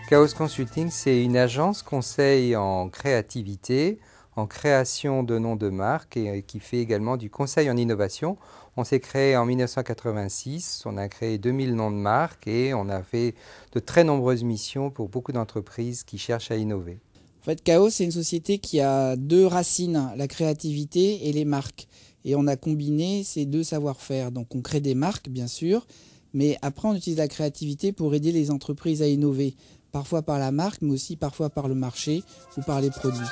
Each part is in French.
Chaos Consulting, c'est une agence conseil en créativité, en création de noms de marques et qui fait également du conseil en innovation. On s'est créé en 1986, on a créé 2000 noms de marques et on a fait de très nombreuses missions pour beaucoup d'entreprises qui cherchent à innover. En fait, Chaos, c'est une société qui a deux racines, la créativité et les marques. Et on a combiné ces deux savoir-faire. Donc on crée des marques, bien sûr, mais après on utilise la créativité pour aider les entreprises à innover. Parfois par la marque, mais aussi parfois par le marché ou par les produits.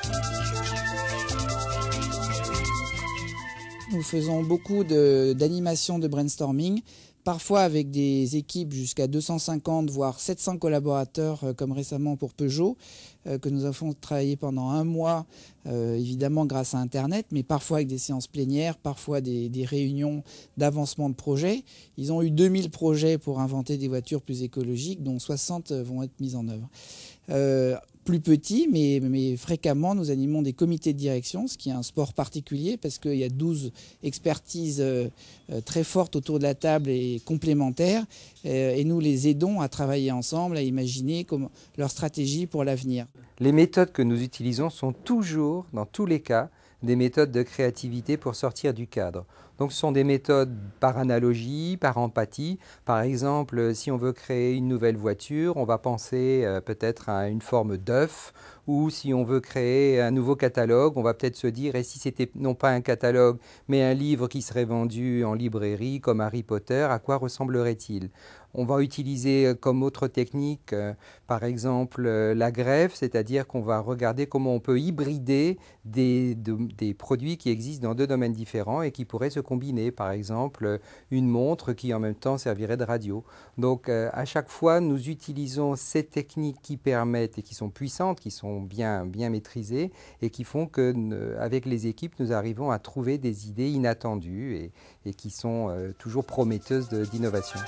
Nous faisons beaucoup d'animations de brainstorming, parfois avec des équipes jusqu'à 250 voire 700 collaborateurs, comme récemment pour Peugeot, que nous avons travaillé pendant un mois, évidemment grâce à Internet, mais parfois avec des séances plénières, parfois des réunions d'avancement de projets. Ils ont eu 2000 projets pour inventer des voitures plus écologiques, dont 60 vont être mises en œuvre. Plus petit, mais fréquemment, nous animons des comités de direction, ce qui est un sport particulier parce qu'il y a 12 expertises très fortes autour de la table et complémentaires, et nous les aidons à travailler ensemble, à imaginer leur stratégie pour l'avenir. Les méthodes que nous utilisons sont toujours, dans tous les cas, des méthodes de créativité pour sortir du cadre. Donc ce sont des méthodes par analogie, par empathie. Par exemple, si on veut créer une nouvelle voiture, on va penser peut-être à une forme d'œuf, ou si on veut créer un nouveau catalogue, on va peut-être se dire, et si c'était non pas un catalogue, mais un livre qui serait vendu en librairie comme Harry Potter, à quoi ressemblerait-il ? On va utiliser comme autre technique, par exemple, la greffe, c'est-à-dire qu'on va regarder comment on peut hybrider des produits qui existent dans deux domaines différents et qui pourraient se combiner. Par exemple, une montre qui en même temps servirait de radio. Donc, à chaque fois, nous utilisons ces techniques qui permettent et qui sont puissantes, qui sont bien maîtrisées et qui font qu'avec les équipes, nous arrivons à trouver des idées inattendues et qui sont toujours prometteuses d'innovation.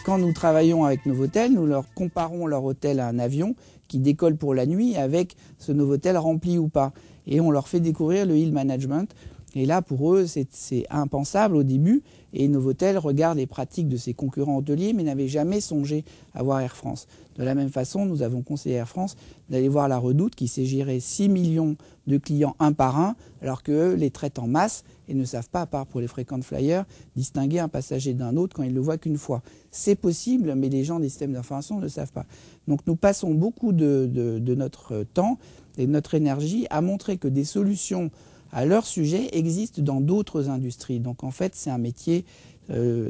Quand nous travaillons avec Novotel, nous leur comparons leur hôtel à un avion qui décolle pour la nuit avec ce Novotel rempli ou pas. Et on leur fait découvrir le Hill Management. Et là, pour eux, c'est impensable au début. Et Novotel regarde les pratiques de ses concurrents hôteliers, mais n'avait jamais songé à voir Air France. De la même façon, nous avons conseillé à Air France d'aller voir la Redoute, qui sait gérer 6 millions de clients un par un, alors qu'eux les traitent en masse et ne savent pas, à part pour les frequent flyers, distinguer un passager d'un autre quand ils ne le voient qu'une fois. C'est possible, mais les gens des systèmes d'information ne le savent pas. Donc nous passons beaucoup de notre temps et de notre énergie à montrer que des solutions à leur sujet existent dans d'autres industries. Donc en fait, c'est un métier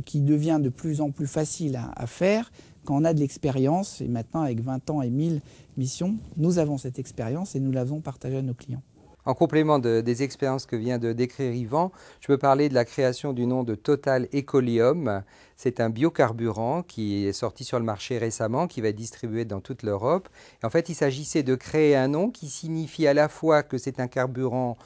qui devient de plus en plus facile à faire quand on a de l'expérience. Et maintenant, avec 20 ans et 1000 missions, nous avons cette expérience et nous l'avons partagée à nos clients. En complément des expériences que vient de décrire Yvan, je peux parler de la création du nom de Total Ecolium. C'est un biocarburant qui est sorti sur le marché récemment, qui va être distribué dans toute l'Europe. Et en fait, il s'agissait de créer un nom qui signifie à la fois que c'est un carburant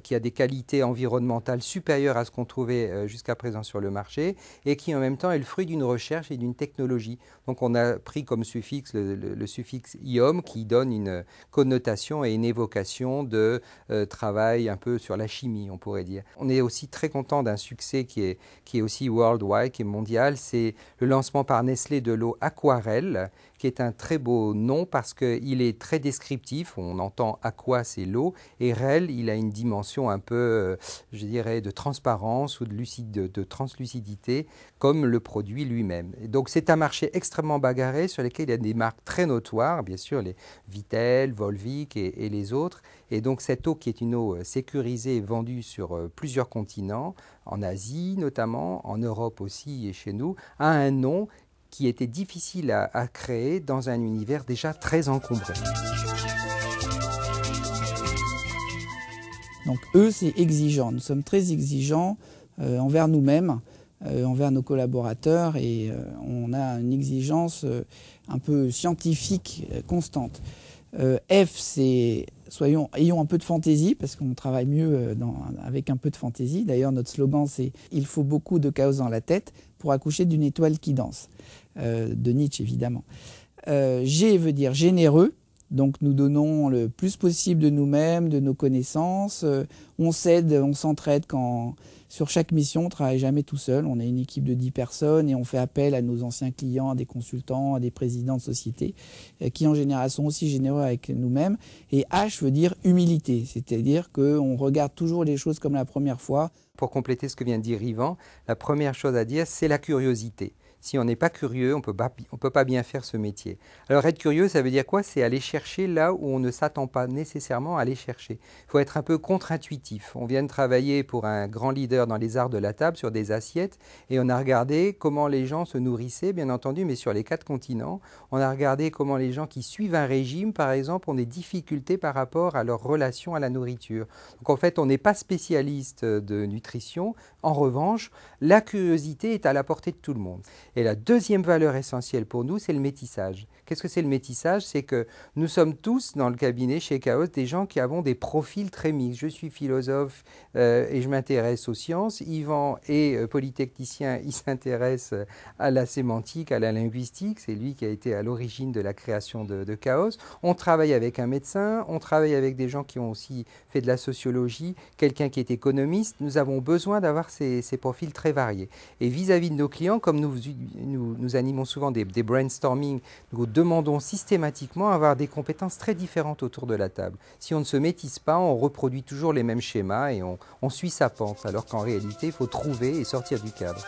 qui a des qualités environnementales supérieures à ce qu'on trouvait jusqu'à présent sur le marché et qui en même temps est le fruit d'une recherche et d'une technologie. Donc on a pris comme suffixe le suffixe ium qui donne une connotation et une évocation de travail un peu sur la chimie, on pourrait dire. On est aussi très content d'un succès qui est aussi worldwide, qui est mondial. C'est le lancement par Nestlé de l'eau Aquarelle, qui est un très beau nom parce qu'il est très descriptif. On entend aqua, c'est l'eau, et rel, il a une dimension un peu, je dirais, de transparence ou de translucidité, comme le produit lui-même. Et donc c'est un marché extrêmement bagarré sur lequel il y a des marques très notoires, bien sûr, les Vittel, Volvic et les autres. Et donc cette eau qui est une eau sécurisée et vendue sur plusieurs continents, en Asie notamment, en Europe aussi et chez nous, a un nom qui était difficile à créer dans un univers déjà très encombré. Donc eux, c'est exigeant. Nous sommes très exigeants envers nous-mêmes, envers nos collaborateurs, et on a une exigence un peu scientifique constante. F, c'est ayons un peu de fantaisie, parce qu'on travaille mieux avec un peu de fantaisie. D'ailleurs, notre slogan, c'est « Il faut beaucoup de chaos dans la tête pour accoucher d'une étoile qui danse », de Nietzsche, évidemment. G veut dire généreux, donc nous donnons le plus possible de nous-mêmes, de nos connaissances. On s'aide, on s'entraide quand Sur chaque mission, on ne travaille jamais tout seul. On est une équipe de 10 personnes et on fait appel à nos anciens clients, à des consultants, à des présidents de sociétés qui en général sont aussi généreux avec nous-mêmes. Et H veut dire humilité, c'est-à-dire qu'on regarde toujours les choses comme la première fois. Pour compléter ce que vient de dire Yvan, la première chose à dire, c'est la curiosité. Si on n'est pas curieux, on ne peut pas bien faire ce métier. Alors être curieux, ça veut dire quoi? C'est aller chercher là où on ne s'attend pas nécessairement à aller chercher. Il faut être un peu contre-intuitif. On vient de travailler pour un grand leader dans les arts de la table sur des assiettes et on a regardé comment les gens se nourrissaient, bien entendu, mais sur les 4 continents. On a regardé comment les gens qui suivent un régime, par exemple, ont des difficultés par rapport à leur relation à la nourriture. Donc en fait, on n'est pas spécialiste de nutrition. En revanche, la curiosité est à la portée de tout le monde. Et la deuxième valeur essentielle pour nous, c'est le métissage. Qu'est-ce que c'est le métissage? C'est que nous sommes tous dans le cabinet chez Chaos des gens qui avons des profils très mixtes. Je suis philosophe et je m'intéresse aux sciences. Yvan est polytechnicien, il s'intéresse à la sémantique, à la linguistique. C'est lui qui a été à l'origine de la création de Chaos. On travaille avec un médecin, on travaille avec des gens qui ont aussi fait de la sociologie, quelqu'un qui est économiste. Nous avons besoin d'avoir ces profils très variés. Et vis-à-vis de nos clients, comme nous animons souvent des brainstorming, nous demandons systématiquement à avoir des compétences très différentes autour de la table. Si on ne se métisse pas, on reproduit toujours les mêmes schémas et on suit sa pente, alors qu'en réalité, il faut trouver et sortir du cadre.